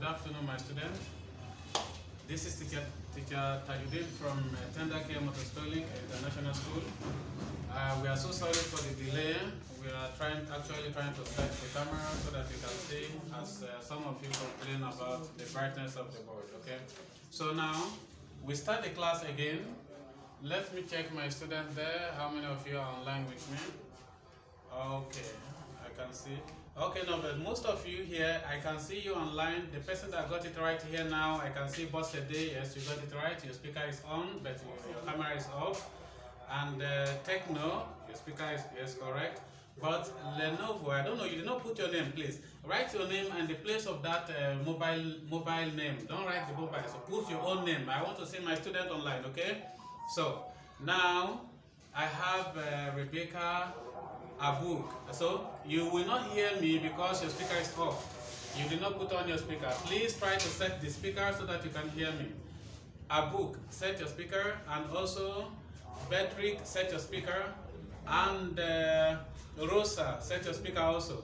afternoon, my students. This is teacher TAJUDEEN from Tender Care Motorstolic International School. We are so sorry for the delay. We are actually trying to set the camera so that you can see, as some of you complain about the brightness of the board. Okay. So now we start the class again. Let me check my students there. How many of you are online with me? Okay, I can see. Okay, no, but most of you here, I can see you online. The person that got it right here now, I can see Boss Day. Yes, you got it right. Your speaker is on, but your camera is off. And Techno, your speaker is yes, correct. But Lenovo, I don't know. You did not put your name, please. Write your name and the place of that mobile name. Don't write the mobile. So put your own name. I want to see my student online. Okay. So now I have Rebecca Abuk. So you will not hear me because your speaker is off. You did not put on your speaker. Please try to set the speaker so that you can hear me. Abuk, set your speaker, and also Patrick, set your speaker, and Rosa, set your speaker also.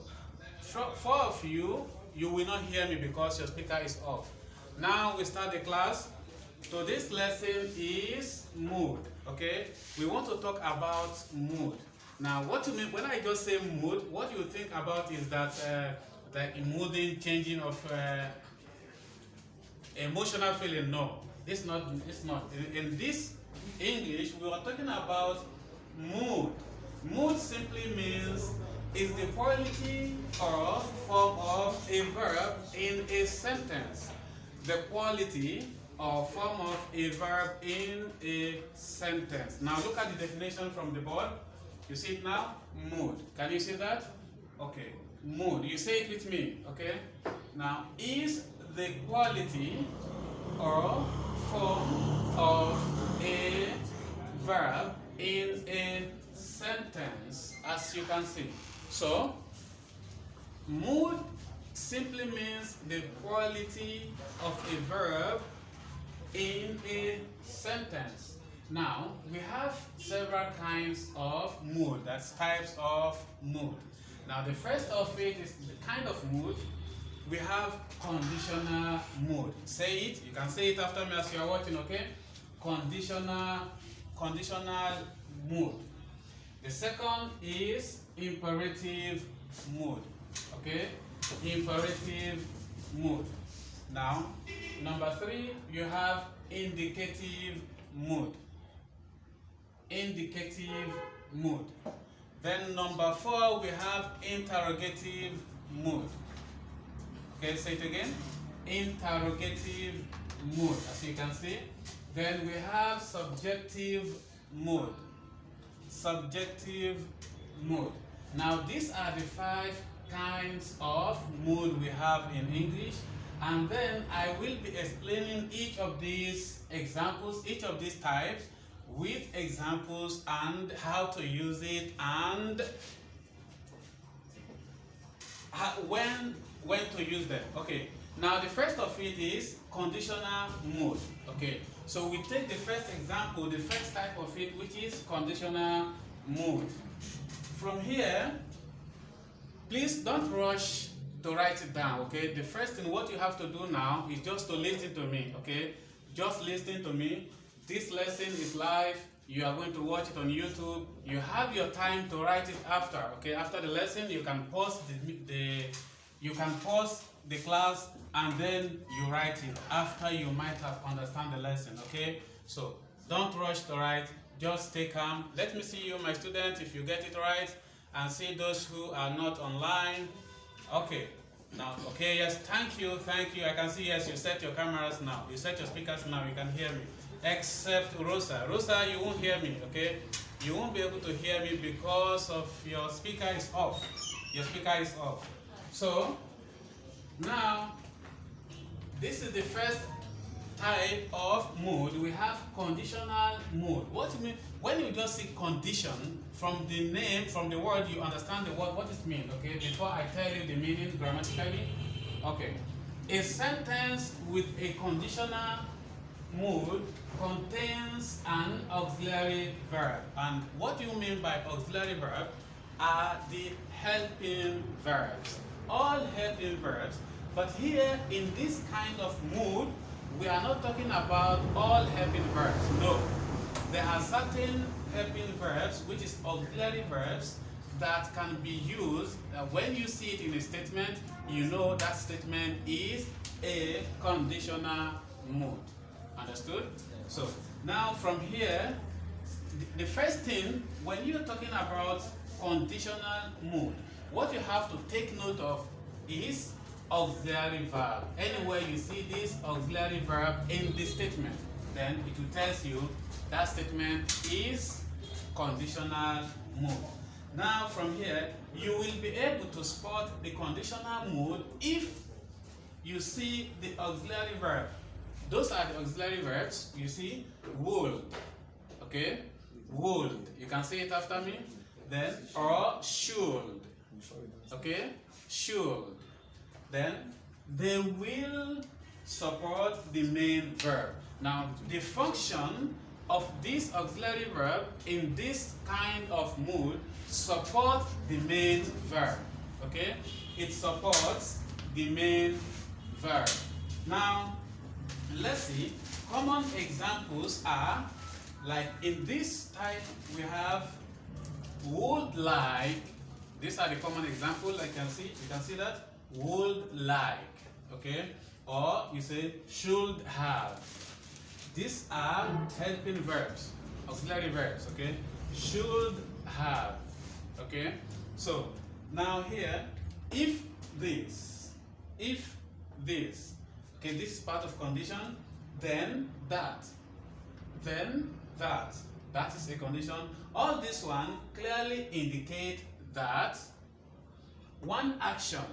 Four of you, you will not hear me because your speaker is off. Now we start the class. So this lesson is mood. Okay, we want to talk about mood. Now, what you mean when I just say mood? What you think about is that the mooding, changing of emotional feeling. No, it's not. It's not. In this English, we are talking about mood. Mood simply means is the quality or form of a verb in a sentence. The quality or form of a verb in a sentence. Now, look at the definition from the board. You see it now? Mood. Can you see that? Okay. Mood. You say it with me. Okay. Now, is the quality or form of a verb in a sentence, as you can see. So, mood simply means the quality of a verb in a sentence. Now, we have several kinds of mood. That's types of mood. Now, the first of it is the kind of mood. We have conditional mood. Say it. You can say it after me as you are watching, okay? Conditional mood. The second is imperative mood. Okay? Imperative mood. Now, number 3, you have indicative mood. Indicative mood. Then number 4, we have interrogative mood. Okay, say it again. Interrogative mood, as you can see. Then we have subjective mood. Subjective mood. Now these are the 5 kinds of mood we have in English. And then I will be explaining each of these examples, each of these types, with examples and how to use it and when to use them. Okay. Now the first of it is conditional mood. Okay. So we take the first example, the first type of it, which is conditional mood. From here, please don't rush to write it down. Okay. The first thing what you have to do now is just to listen to me. Okay. Just listen to me. This lesson is live. You are going to watch it on YouTube. You have your time to write it after. Okay, after the lesson, you can pause the class and then you write it after you might have understand the lesson. Okay, so don't rush to write. Just stay calm. Let me see you, my students, if you get it right, and see those who are not online. Okay. Now, okay, yes, thank you. I can see, yes, you set your cameras now. You set your speakers now. You can hear me. Except Rosa. Rosa, you won't hear me, okay? You won't be able to hear me because of your speaker is off. Your speaker is off. So, now, this is the first type of mood. We have conditional mood. What do you mean? When you just see condition, from the name, from the word, you understand the word, what it means, okay? Before I tell you the meaning grammatically. Okay. A sentence with a conditional mood contains an auxiliary verb. And what you mean by auxiliary verb are the helping verbs. All helping verbs But here, in this kind of mood, we are not talking about all helping verbs. No. There are certain helping verbs, which is auxiliary verbs, that can be used. When you see it in a statement, you know that statement is a conditional mood. Understood? So, now from here, the first thing, when you're talking about conditional mood, what you have to take note of is auxiliary verb. Anywhere you see this auxiliary verb in the statement, then it will tell you that statement is conditional mood. Now from here, you will be able to spot the conditional mood if you see the auxiliary verb. Those are the auxiliary verbs. You see, would, okay, would. You can say it after me. Then, or should, okay, should. Then, they will support the main verb. Now, the function of this auxiliary verb in this kind of mood support the main verb, okay? It supports the main verb. Now, let's see, common examples are, like in this type, we have would like. These are the common examples I can see. You can see that, would like, okay? Or you say should have. These are helping verbs, auxiliary verbs, okay? Should have, okay? So, now here, if this, okay, this is part of condition, then that is a condition. All this one clearly indicate that one action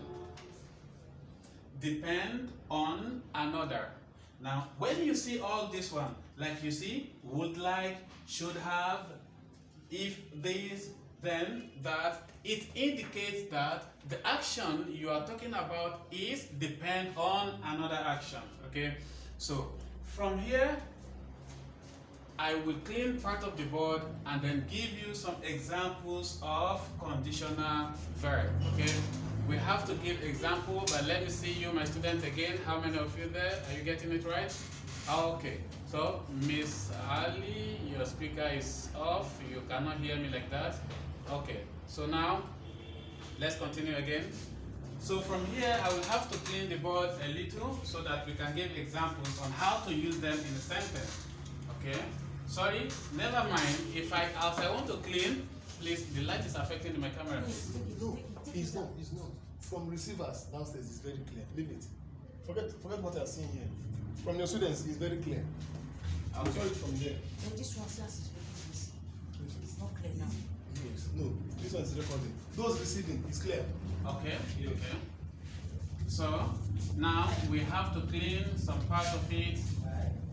depend on another. Now, when you see all this one, like you see, would like, should have, if this, then that, it indicates that the action you are talking about is depend on another action, okay? So, from here, I will clean part of the board and then give you some examples of conditional verb, okay? We have to give example, but let me see you, my student, again. How many of you there? Are you getting it right? Okay. So, Miss Ali, your speaker is off. You cannot hear me like that. Okay. So now, let's continue again. So from here, I will have to clean the board a little so that we can give examples on how to use them in a sentence. Okay? Sorry, never mind. If I want to clean, please, the light is affecting my camera. No, it's not. From receivers downstairs, it's very clear. Leave it. Forget what I'm seeing here. From your students, it's very clear. Okay. Saw it from here. And this one says it's not clear now. Yes. No, this one is recording. Those receiving, it's clear. Okay. Okay. So now we have to clean some part of it.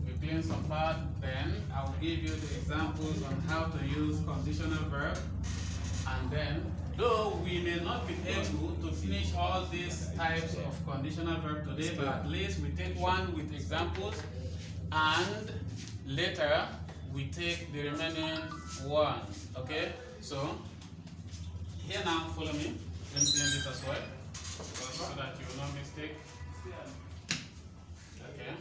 We clean some part, then I will give you the examples on how to use conditional verb. And then, though we may not be able to finish all these types of conditional verb today, but at least we take one with examples, and later we take the remaining ones. Okay? So, here now, follow me. Let me clean this as well, so that you will not mistake. Okay?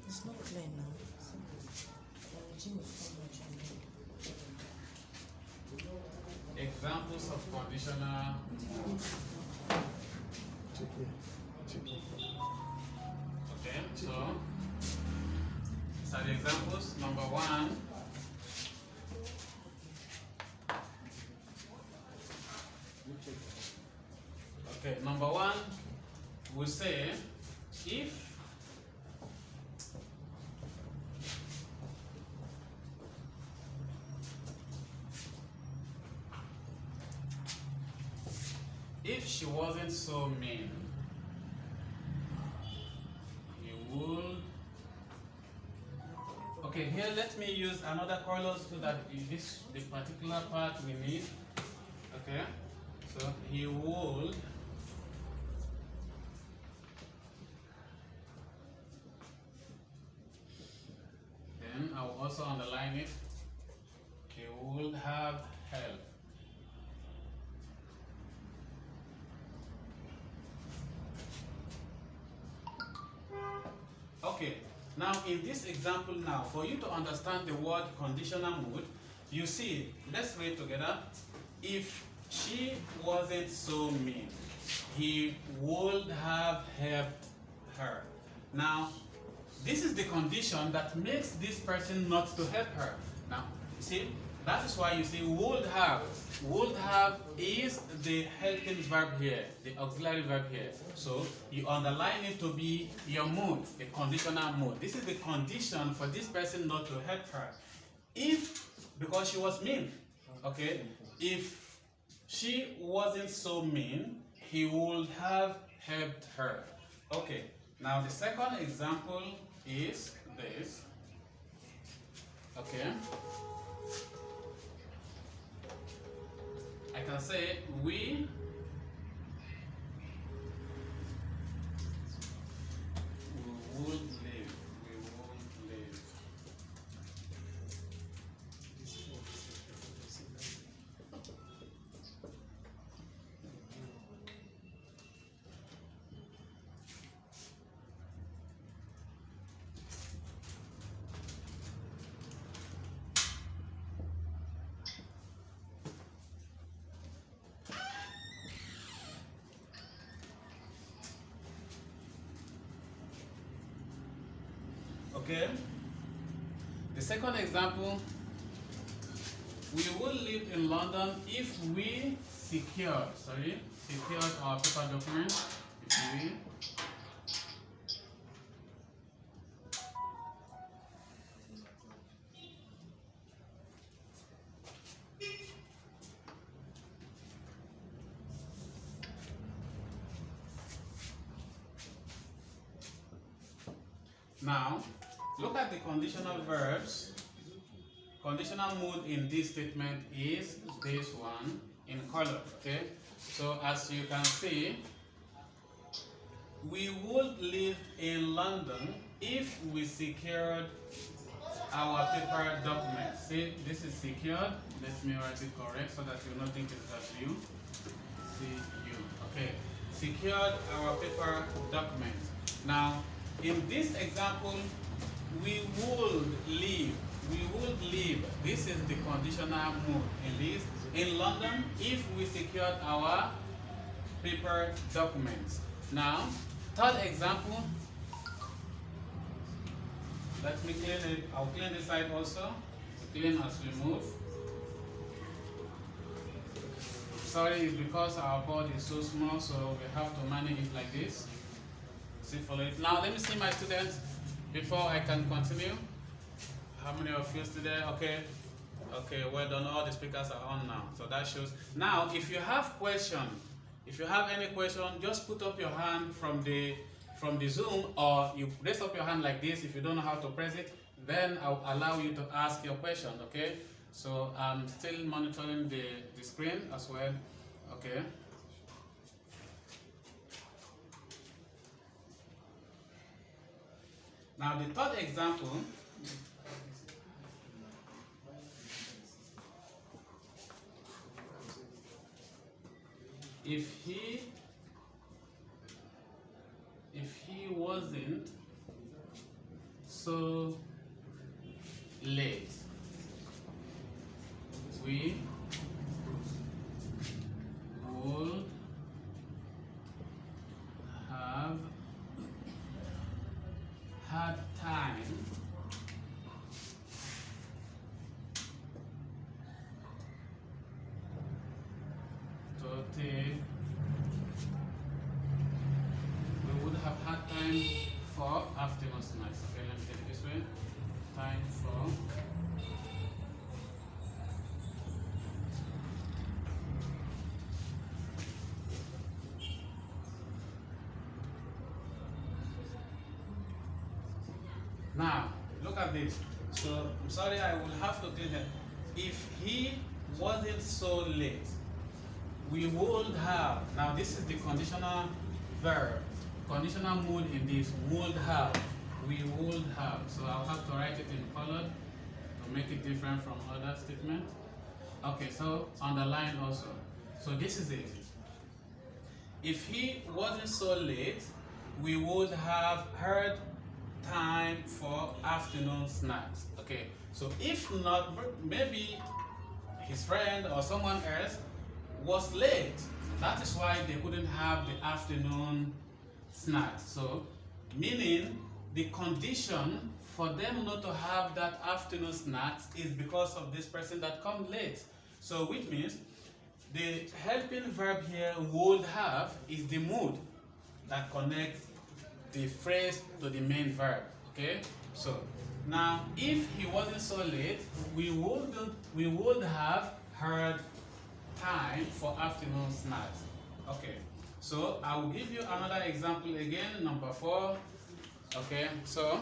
It's not clear now. Examples of conditional. Okay, so these are the examples. Number one. Okay, number one, we say if she wasn't so mean, you would. Okay, here let me use another color so that the particular part we need. Okay, so he would. I will also underline it. He would have help. Okay, now in this example now, for you to understand the word conditional mood, you see, let's read together. If she wasn't so mean, he would have helped her. Now, this is the condition that makes this person not to help her. Now, you see, that is why you see would have. Would have is the helping verb here, the auxiliary verb here. So you underline it to be your mood, the conditional mood. This is the condition for this person not to help her. If, because she was mean, okay? If she wasn't so mean, he would have helped her. Okay, now the second example is this. Okay. I can say we would live. We would live. Okay. The second example, we will live in London if we secured our paper document. If we Now, look at the conditional verbs. Conditional mood in this statement is this one in color, okay? So as you can see, we would live in London if we secured our paper documents. See, this is secured. Let me write it correct so that you don't think it's just you. C-U, okay. Secured our paper documents. Now, in this example, we would live. This is the conditional mood in London if we secured our paper documents. Now, third example. Let me clean it. I'll clean this side also. Clean as we move. Sorry, it's because our board is so small, so we have to manage it like this. See, follow it. Now, let me see my students before I can continue. How many of you today? Okay. Okay, well done. All the speakers are on now. So that shows. Now, if you have question, if you have any question, just put up your hand from the Zoom, or you raise up your hand like this. If you don't know how to press it, then I'll allow you to ask your question, okay? So I'm still monitoring the screen as well, okay? Now the third example, if he wasn't so late, we would have had time to take. We would have had time for afternoon snacks. Okay, let me take it this way. Time for now, look at this. So, I'm sorry, I will have to clean it. If he wasn't so late, we would have. Now, this is the conditional verb. Conditional mood in this would have. We would have. So, I'll have to write it in colored. to make it different from other statements. Okay, so underline also. So this is it. If he wasn't so late, we would have had time for afternoon snacks. Okay, so if not, maybe his friend or someone else was late. That is why they couldn't have the afternoon snacks. So, meaning the condition for them not to have that afternoon snacks is because of this person that come late. So, which means the helping verb here would have is the mood that connects the phrase to the main verb. Okay? So now if he wasn't so late, we would have had time for afternoon snacks. Okay. So I will give you another example again, number 4. Okay, so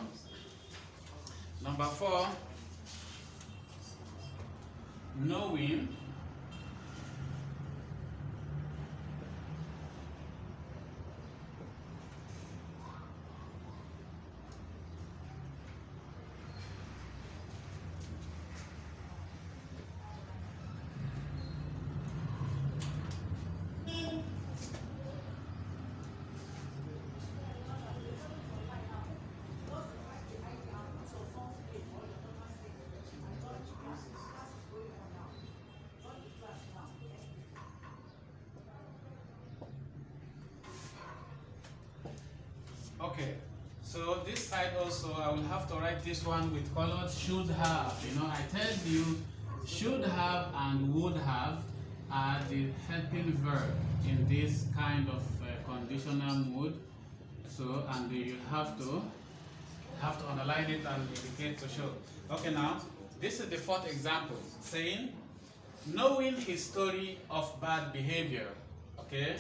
number 4, knowing okay, so this side also, I will have to write this one with colored should have. You know, I tell you, should have and would have are the helping verb in this kind of conditional mood. So, and you have to underline it and indicate to show. Okay, now, this is the 4th example, saying, knowing his story of bad behavior, okay,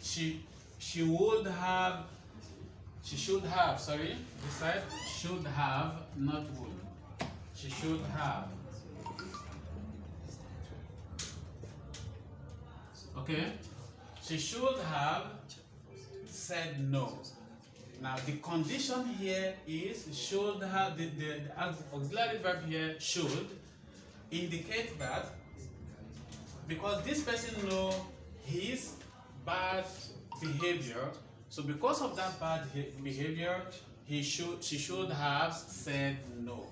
she should have, sorry, this side, should have, not would. She should have. Okay? She should have said no. Now the condition here is should have, the auxiliary verb here should indicate that because this person knows his bad behavior, so because of that bad behavior, she should have said no.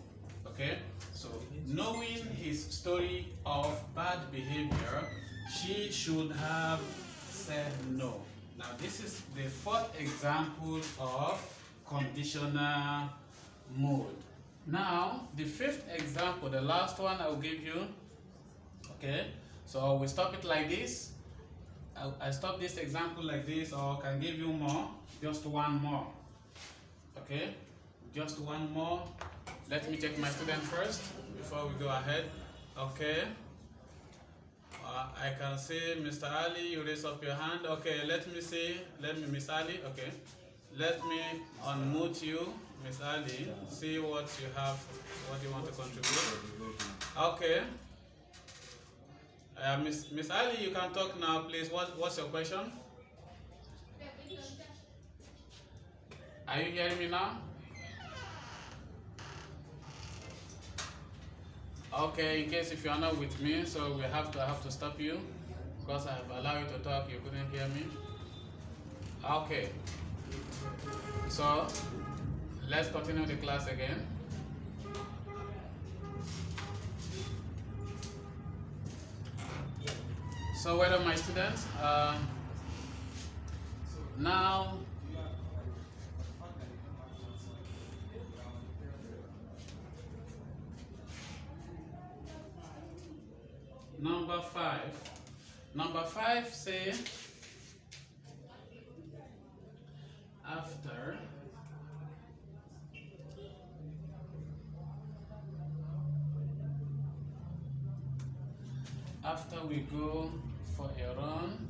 Okay? So knowing his story of bad behavior, she should have said no. Now this is the 4th example of conditional mood. Now the 5th example, the last one I will give you. Okay, so we stop it like this. I stop this example like this, or can give you more, just one more. Okay, just one more. Let me check my student first before we go ahead. Okay. I can see Mr. Ali, you raise up your hand. Okay, let me see. Miss Ali, okay. Let me unmute you, Miss Ali. See what you have, what you want to contribute. Okay. Miss Ali, you can talk now, please. What's your question? Are you hearing me now? Okay, in case if you are not with me, so I have to stop you because I have allowed you to talk, you couldn't hear me. Okay. So let's continue the class again. So well done, my students. Now number 5 say after we go for a run,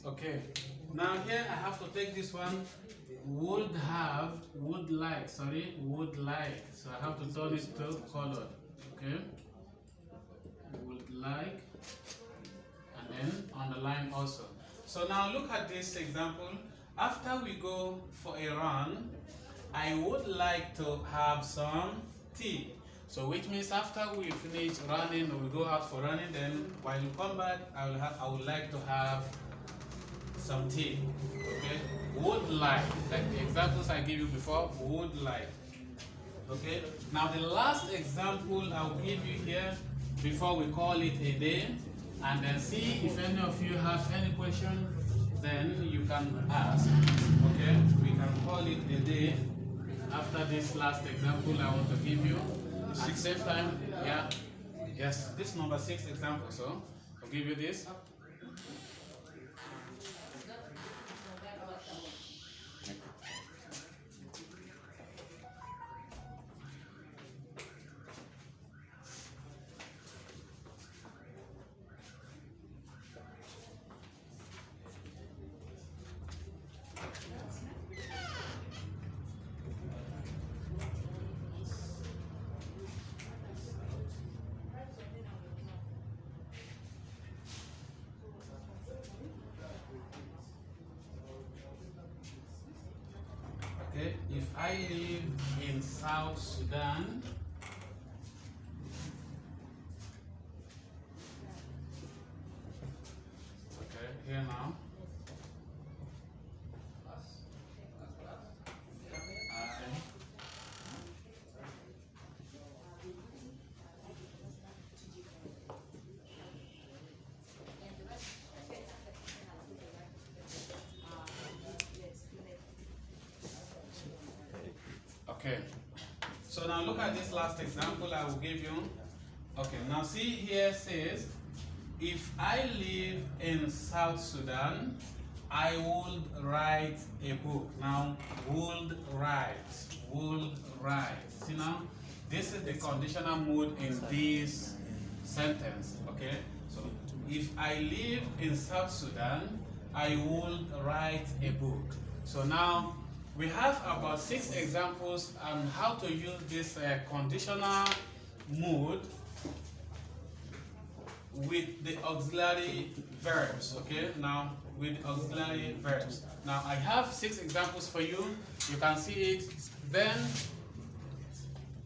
Okay. Now here I have to take this one. Would have, would like, sorry, would like. So I have to turn it to colored. Okay. Would like, and then underline also. So now look at this example. After we go for a run, I would like to have some tea. So which means after we finish running, or we go out for running, then while you come back, I would like to have some tea. Okay? Would like the examples I gave you before, would like. Okay? Now the last example I'll give you here before we call it a day, and then see if any of you have any question, then you can ask. Okay? We can call it a day after this last example I want to give you. At the same time, yeah. Yes, this number 6 example, so I'll give you this. Okay, if I live in South Sudan, okay, here now, okay, so now look at this last example I will give you. Okay, now see here says, if I live in South Sudan, I would write a book. Now, would write. See now, this is the conditional mood in this sentence, okay? So, if I live in South Sudan, I would write a book. So now, we have about 6 examples on how to use this conditional mood with the auxiliary verbs, okay? Now, with auxiliary verbs. Now, I have 6 examples for you. You can see it. Then,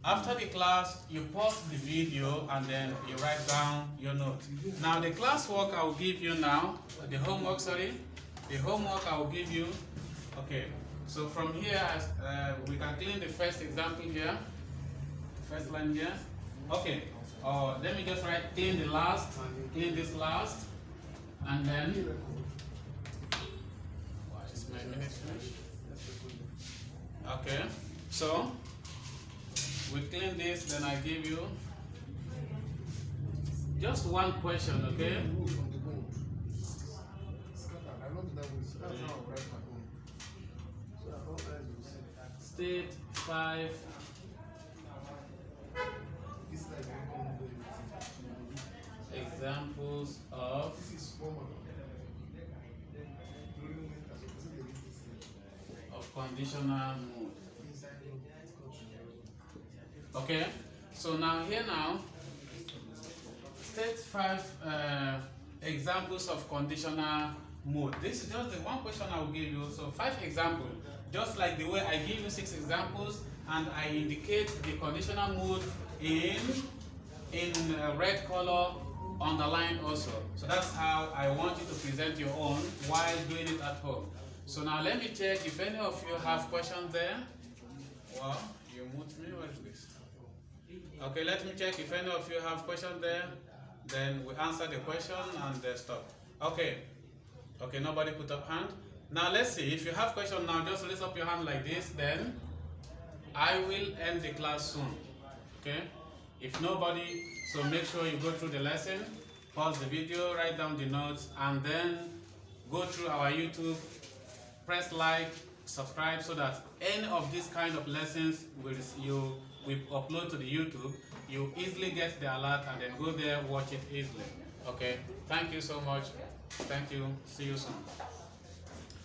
after the class, you pause the video and then you write down your note. Now, the classwork I will give you now, the homework I will give you, okay. So from here, we can clean the first example here, first line here. Okay, let me just write clean the last, clean this last, and then, why is my minute finished? Okay, so we clean this, then I give you just one question, okay? State 5 examples of conditional mood. Okay, so now here now, state 5 examples of conditional mood. This is just the one question I will give you. So 5 examples, just like the way I give you 6 examples, and I indicate the conditional mood in red color, underline also. So that's how I want you to present your own while doing it at home. So now let me check if any of you have questions there. Well, you mute me. What is this? Okay, let me check if any of you have questions there. Then we answer the question and stop. Okay. Okay, nobody put up hand. Now let's see. If you have questions now, just raise up your hand like this. Then I will end the class soon. Okay. If nobody, so make sure you go through the lesson, pause the video, write down the notes, and then go through our YouTube. Press like, subscribe, so that any of these kind of lessons we upload to the YouTube, you easily get the alert and then go there, watch it easily. Okay. Thank you so much. Thank you. See you soon.